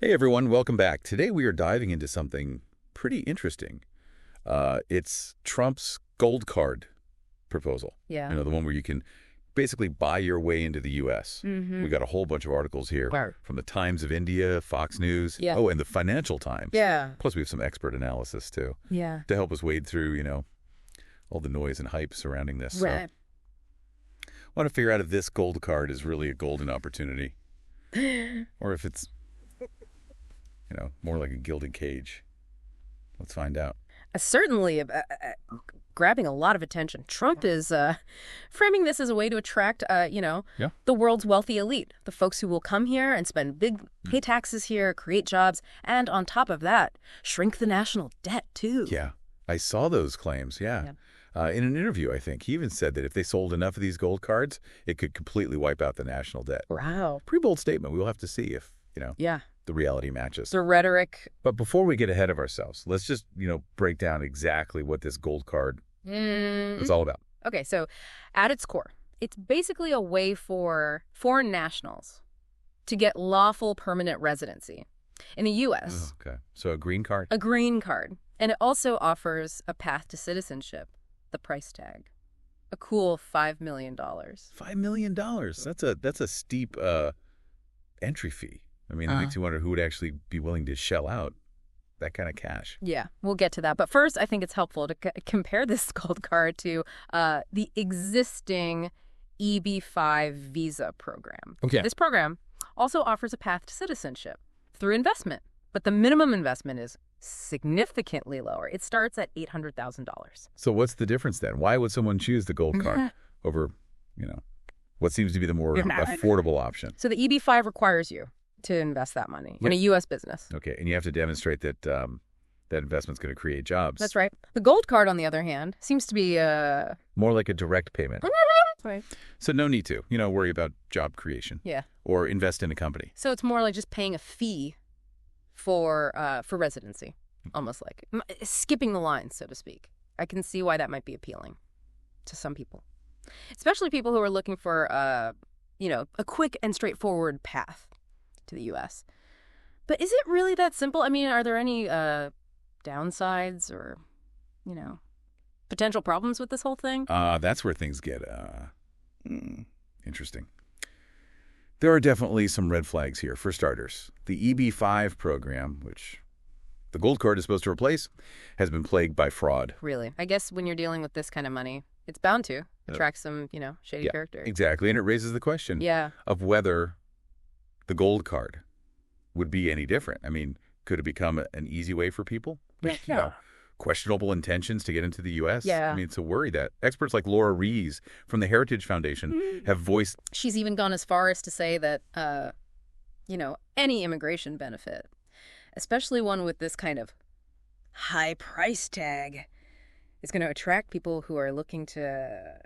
Hey everyone, welcome back. Today we are diving into something pretty interesting. It's Trump's gold card proposal. Yeah. You know, the one where you can basically buy your way into the U.S. We got a whole bunch of articles here from the Times of India, Fox News, and the Financial Times. Yeah. Plus we have some expert analysis too to help us wade through, all the noise and hype surrounding this. Right. So, I want to figure out if this gold card is really a golden opportunity or if it's more like a gilded cage. Let's find out. Certainly grabbing a lot of attention. Trump is framing this as a way to attract, the world's wealthy elite, the folks who will come here and spend big pay taxes here, create jobs, and on top of that, shrink the national debt, too. Yeah, I saw those claims, in an interview, I think. He even said that if they sold enough of these gold cards, it could completely wipe out the national debt. Wow. Pretty bold statement. We'll have to see if, the reality matches. The rhetoric. But before we get ahead of ourselves, let's just, break down exactly what this gold card is all about. Okay, so at its core, it's basically a way for foreign nationals to get lawful permanent residency in the U.S. Oh, okay, so a green card? A green card. And it also offers a path to citizenship, the price tag. A cool $5 million. $5 million? That's a steep entry fee. I mean, it makes you wonder who would actually be willing to shell out that kind of cash. Yeah, we'll get to that. But first, I think it's helpful to compare this gold card to the existing EB-5 visa program. Okay. This program also offers a path to citizenship through investment, but the minimum investment is significantly lower. It starts at $800,000. So what's the difference then? Why would someone choose the gold card over, what seems to be the more affordable option? So the EB-5 requires you to invest that money in a U.S. business. Okay, and you have to demonstrate that that investment's going to create jobs. That's right. The gold card, on the other hand, seems to be more like a direct payment. Right. So no need to, worry about job creation. Yeah. Or invest in a company. So it's more like just paying a fee for residency, almost like skipping the line, so to speak. I can see why that might be appealing to some people, especially people who are looking for a quick and straightforward path to the U.S. But is it really that simple? I mean, are there any downsides or, potential problems with this whole thing? That's where things get interesting. There are definitely some red flags here. For starters, the EB-5 program, which the gold card is supposed to replace, has been plagued by fraud. Really? I guess when you're dealing with this kind of money, it's bound to attract some, shady characters. Exactly, and it raises the question of whether the gold card would be any different. I mean, could it become an easy way for people? Questionable intentions to get into the U.S.? Yeah. I mean, it's a worry that experts like Lora Ries from the Heritage Foundation have voiced. She's even gone as far as to say that, any immigration benefit, especially one with this kind of high price tag, is going to attract people who are looking to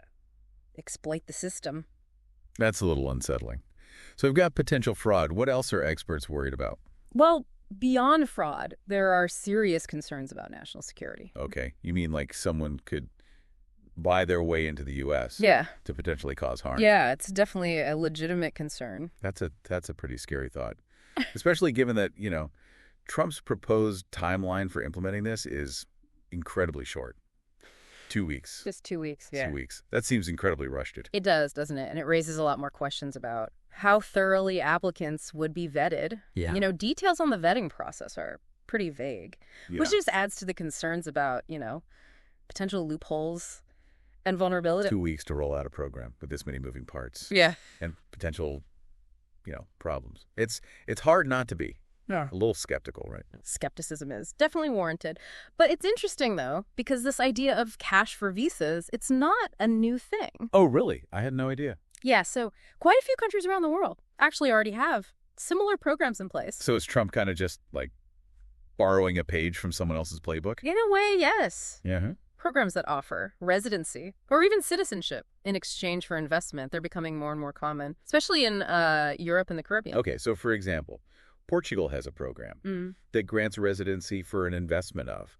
exploit the system. That's a little unsettling. So we've got potential fraud. What else are experts worried about? Well, beyond fraud, there are serious concerns about national security. Okay. You mean like someone could buy their way into the U.S. to potentially cause harm? Yeah, it's definitely a legitimate concern. That's a pretty scary thought, especially given that, Trump's proposed timeline for implementing this is incredibly short. 2 weeks. Just 2 weeks, yeah. 2 weeks. That seems incredibly rushed. It does, doesn't it? And it raises a lot more questions about how thoroughly applicants would be vetted. Yeah. Details on the vetting process are pretty vague, which just adds to the concerns about, potential loopholes and vulnerability. 2 weeks to roll out a program with this many moving parts. Yeah. And potential, problems. It's hard not to be. Yeah. A little skeptical, right? Skepticism is definitely warranted. But it's interesting, though, because this idea of cash for visas, it's not a new thing. Oh, really? I had no idea. Yeah, so quite a few countries around the world actually already have similar programs in place. So is Trump kind of just, like, borrowing a page from someone else's playbook? In a way, yes. Yeah. Programs that offer residency or even citizenship in exchange for investment, they're becoming more and more common, especially in Europe and the Caribbean. Okay, so for example, Portugal has a program that grants residency for an investment of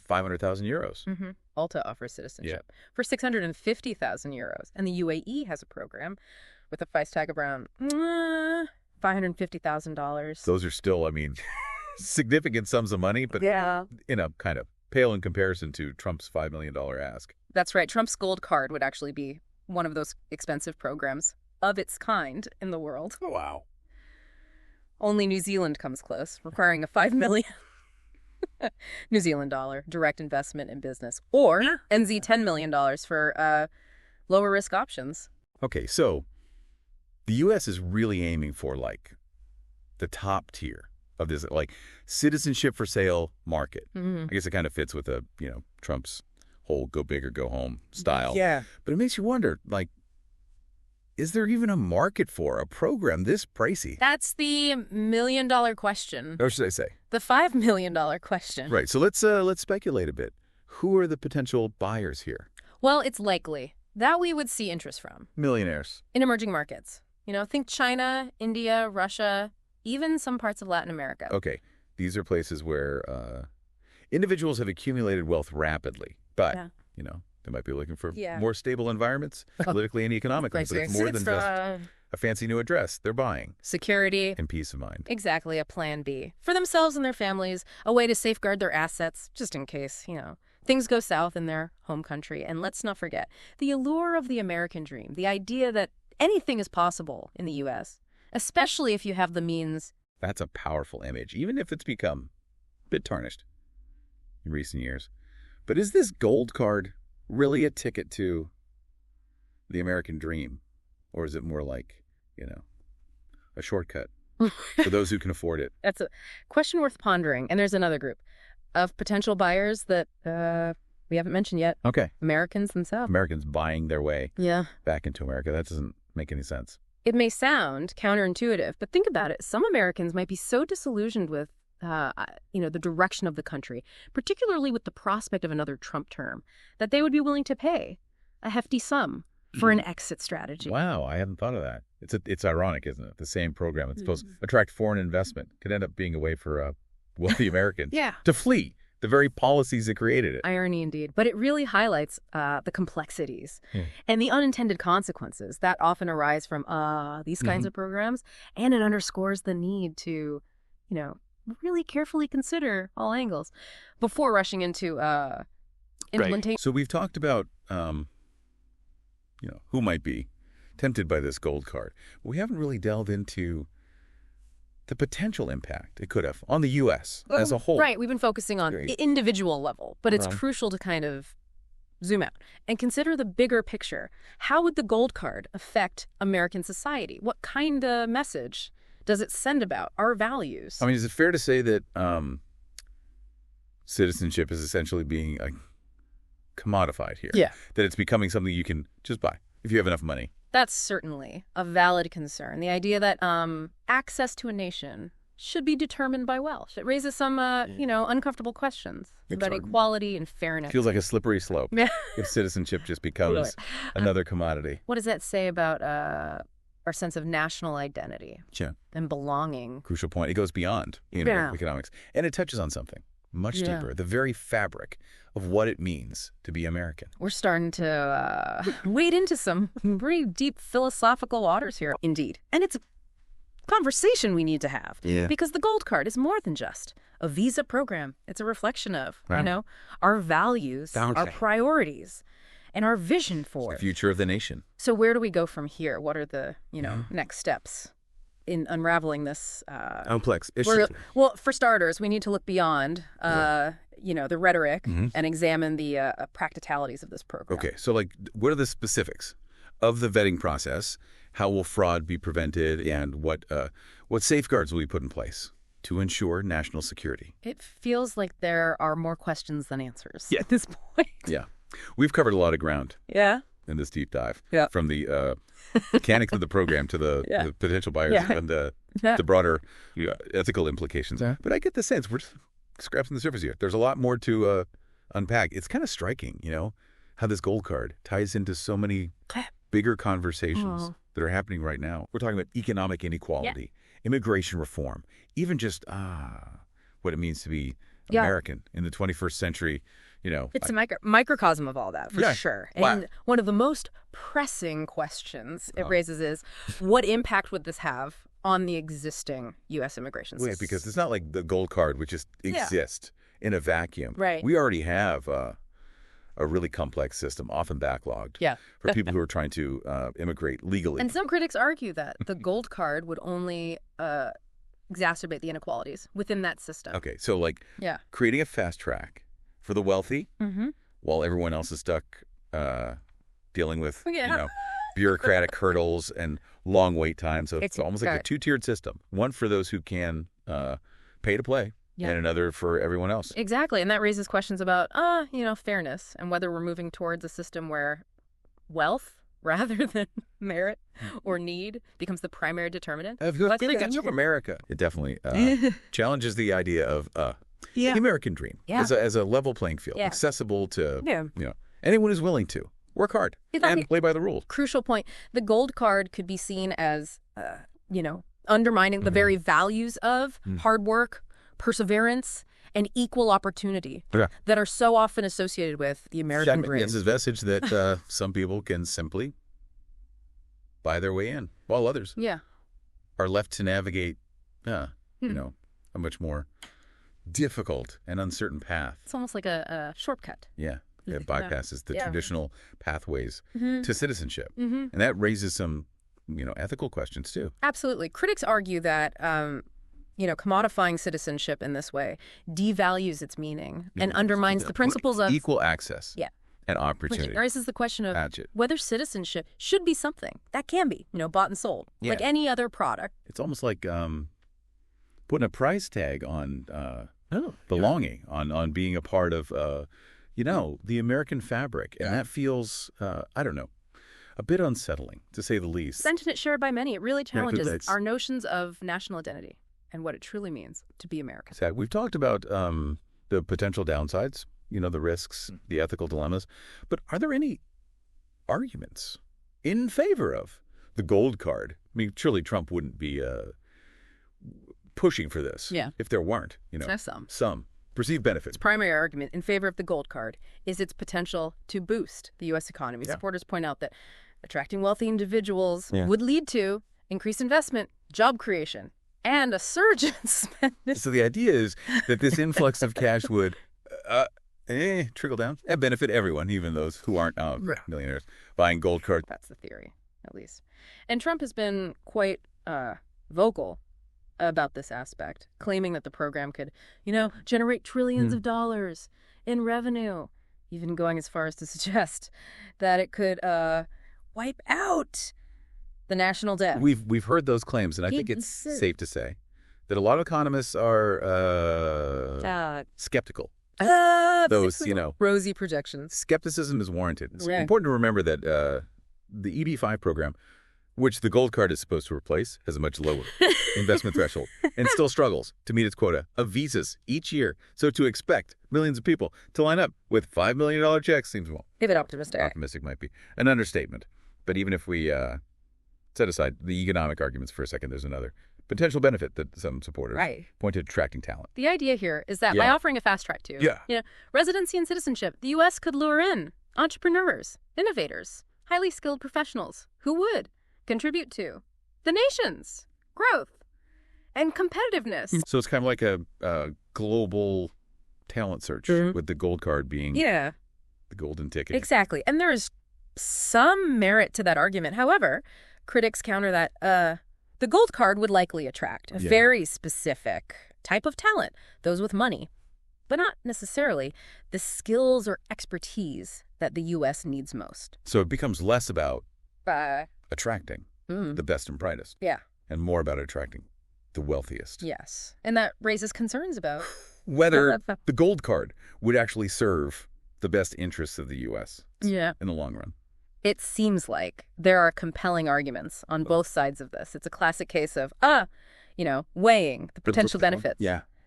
500,000 euros. Malta offers citizenship for 650,000 euros. And the UAE has a program with a price tag of around $550,000. Those are still, I mean, significant sums of money, but kind of pale in comparison to Trump's $5 million ask. That's right. Trump's gold card would actually be one of those expensive programs of its kind in the world. Oh, wow. Only New Zealand comes close, requiring a $5 million New Zealand dollar direct investment in business, or NZ $10 million for lower risk options. Okay, so the U.S. is really aiming for, like, the top tier of this, like, citizenship for sale market. I guess it kind of fits with Trump's whole go big or go home style. Yeah. But it makes you wonder, like, is there even a market for a program this pricey? That's the $1 million question. Or should I say? The $5 million question. Right. So let's speculate a bit. Who are the potential buyers here? Well, it's likely that we would see interest from millionaires in emerging markets. Think China, India, Russia, even some parts of Latin America. Okay. These are places where individuals have accumulated wealth rapidly, but, they might be looking for more stable environments, politically and economically. But it's more than just a fancy new address. They're buying security and peace of mind. Exactly, a plan B for themselves and their families, a way to safeguard their assets, just in case, things go south in their home country. And let's not forget the allure of the American dream, the idea that anything is possible in the U.S., especially if you have the means. That's a powerful image, even if it's become a bit tarnished in recent years. But is this gold card really a ticket to the American dream? Or is it more like, a shortcut for those who can afford it? That's a question worth pondering. And there's another group of potential buyers that we haven't mentioned yet. Okay. Americans themselves. Americans buying their way back into America. That doesn't make any sense. It may sound counterintuitive, but think about it. Some Americans might be so disillusioned with the direction of the country, particularly with the prospect of another Trump term, that they would be willing to pay a hefty sum for an exit strategy. Wow, I hadn't thought of that. It's ironic, isn't it? The same program that's supposed to attract foreign investment could end up being a way for wealthy Americans to flee the very policies that created it. Irony indeed. But it really highlights the complexities and the unintended consequences that often arise from these kinds of programs. And it underscores the need to, really carefully consider all angles before rushing into implementation. Right. So we've talked about, who might be tempted by this gold card. But we haven't really delved into the potential impact it could have on the U.S. as a whole. Right. We've been focusing on individual level, but it's crucial to kind of zoom out and consider the bigger picture. How would the gold card affect American society? What kind of message does it send about our values? I mean, is it fair to say that citizenship is essentially being commodified here? Yeah. That it's becoming something you can just buy if you have enough money? That's certainly a valid concern. The idea that access to a nation should be determined by wealth. It raises some, uncomfortable questions about equality and fairness. Feels like a slippery slope if citizenship just becomes another commodity. What does that say about our sense of national identity and belonging? Crucial point. It goes beyond economics. And it touches on something much deeper, the very fabric of what it means to be American. We're starting to wade into some pretty deep philosophical waters here, indeed. And it's a conversation we need to have. Yeah. Because the gold card is more than just a visa program. It's a reflection of, our values, our priorities, and our vision for the future of the nation. So where do we go from here? What are the, next steps in unraveling this complex issue? Well, for starters, we need to look beyond the rhetoric and examine the practicalities of this program. Okay, so what are the specifics of the vetting process? How will fraud be prevented, and what safeguards will be put in place to ensure national security? It feels like there are more questions than answers at this point. Yeah. We've covered a lot of ground in this deep dive, from the mechanics of the program to the potential buyers and the broader ethical implications. But I get the sense we're just scratching the surface here. There's a lot more to unpack. It's kind of striking, how this gold card ties into so many bigger conversations that are happening right now. We're talking about economic inequality, immigration reform, even just what it means to be American in the 21st century. It's a microcosm of all that, for sure. And one of the most pressing questions it raises is, what impact would this have on the existing U.S. immigration system. Wait, because it's not like the gold card would just exist in a vacuum. Right. We already have a really complex system, often backlogged, for people who are trying to immigrate legally. And some critics argue that the gold card would only exacerbate the inequalities within that system. Okay, so like creating a fast track for the wealthy while everyone else is stuck dealing with bureaucratic hurdles and long wait times. So it's almost like a two-tiered system. One for those who can pay to play, and another for everyone else. Exactly. And that raises questions about, fairness and whether we're moving towards a system where wealth rather than merit or need becomes the primary determinant. Of America. It definitely challenges the idea of the American dream as a level playing field, accessible to anyone who's willing to work hard and play by the rules. Crucial point. The gold card could be seen as, undermining the very values of hard work, perseverance, and equal opportunity that are so often associated with the American dream. It's a message that some people can simply buy their way in, while others are left to navigate, a much more difficult and uncertain path. It's almost like a shortcut. Yeah. It bypasses the traditional pathways to citizenship. And that raises some, ethical questions, too. Absolutely. Critics argue that commodifying citizenship in this way devalues its meaning and undermines the principles of equal access and opportunity. Which raises the question of whether citizenship should be something that can be, bought and sold, like any other product. It's almost like putting a price tag on belonging, on being a part of, the American fabric. And that feels, a bit unsettling, to say the least. Sentiment shared by many. It really challenges our notions of national identity and what it truly means to be American. Exactly. We've talked about the potential downsides, the risks, the ethical dilemmas. But are there any arguments in favor of the gold card? I mean, surely Trump wouldn't be pushing for this if there weren't, some perceived benefits. Its primary argument in favor of the gold card is its potential to boost the U.S. economy. Supporters point out that attracting wealthy individuals would lead to increased investment, job creation, and a surge in spending. So the idea is that this influx of cash would trickle down and benefit everyone, even those who aren't millionaires, buying gold cards. That's the theory, at least. And Trump has been quite vocal about this aspect, claiming that the program could, generate trillions of dollars in revenue, even going as far as to suggest that it could wipe out the national debt. We've heard those claims, and I think it's safe to say that a lot of economists are skeptical. Those, rosy projections. Skepticism is warranted. It's important to remember that the EB-5 program, which the gold card is supposed to replace, has a much lower investment threshold and still struggles to meet its quota of visas each year. So to expect millions of people to line up with $5 million checks seems, even optimistic. Optimistic might be an understatement. But even if we set aside the economic arguments for a second, there's another potential benefit that some supporters point to: attracting talent. The idea here is that by offering a fast track to residency and citizenship, the U.S. could lure in entrepreneurs, innovators, highly skilled professionals who would contribute to the nation's growth and competitiveness. So it's kind of like a global talent search with the gold card being the golden ticket. Exactly. And there's some merit to that argument. However, critics counter that the gold card would likely attract a very specific type of talent, those with money, but not necessarily the skills or expertise that the U.S. needs most. So it becomes less about attracting the best and brightest. And more about attracting the wealthiest. Yes. And that raises concerns about whether the gold card would actually serve the best interests of the U.S. in the long run. It seems like there are compelling arguments on both sides of this. It's a classic case of, weighing the potential benefits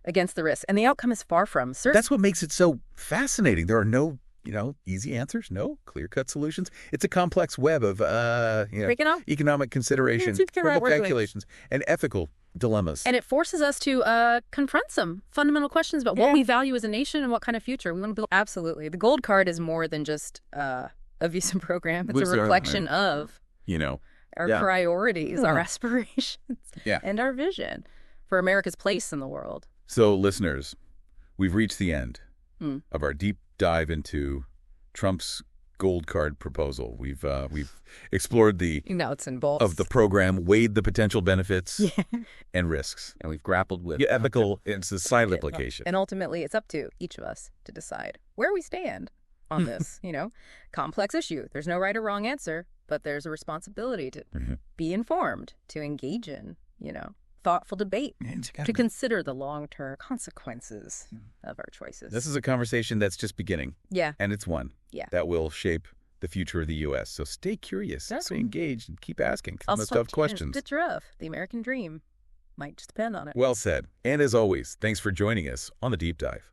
against the risks. And the outcome is far from certain. That's what makes it so fascinating. There are no easy answers, no clear-cut solutions. It's a complex web of, economic considerations, careful calculations, and ethical dilemmas. And it forces us to confront some fundamental questions about what we value as a nation and what kind of future we want to build. Absolutely. The gold card is more than just a visa program. It's a reflection of our priorities, our aspirations, and our vision for America's place in the world. So, listeners, we've reached the end of our deep dive into Trump's gold card proposal. We've explored the nuts and bolts of the program, weighed the potential benefits and risks, and we've grappled with ethical and societal implications. And ultimately, it's up to each of us to decide where we stand on this, complex issue. There's no right or wrong answer, but there's a responsibility to be informed, to engage in, thoughtful debate, to consider the long-term consequences of our choices. This is a conversation that's just beginning. Yeah. And it's one that will shape the future of the U.S. So stay curious, stay engaged, and keep asking some of the tough questions. Picture of the American dream might just depend on it. Well said. And as always, thanks for joining us on The Deep Dive.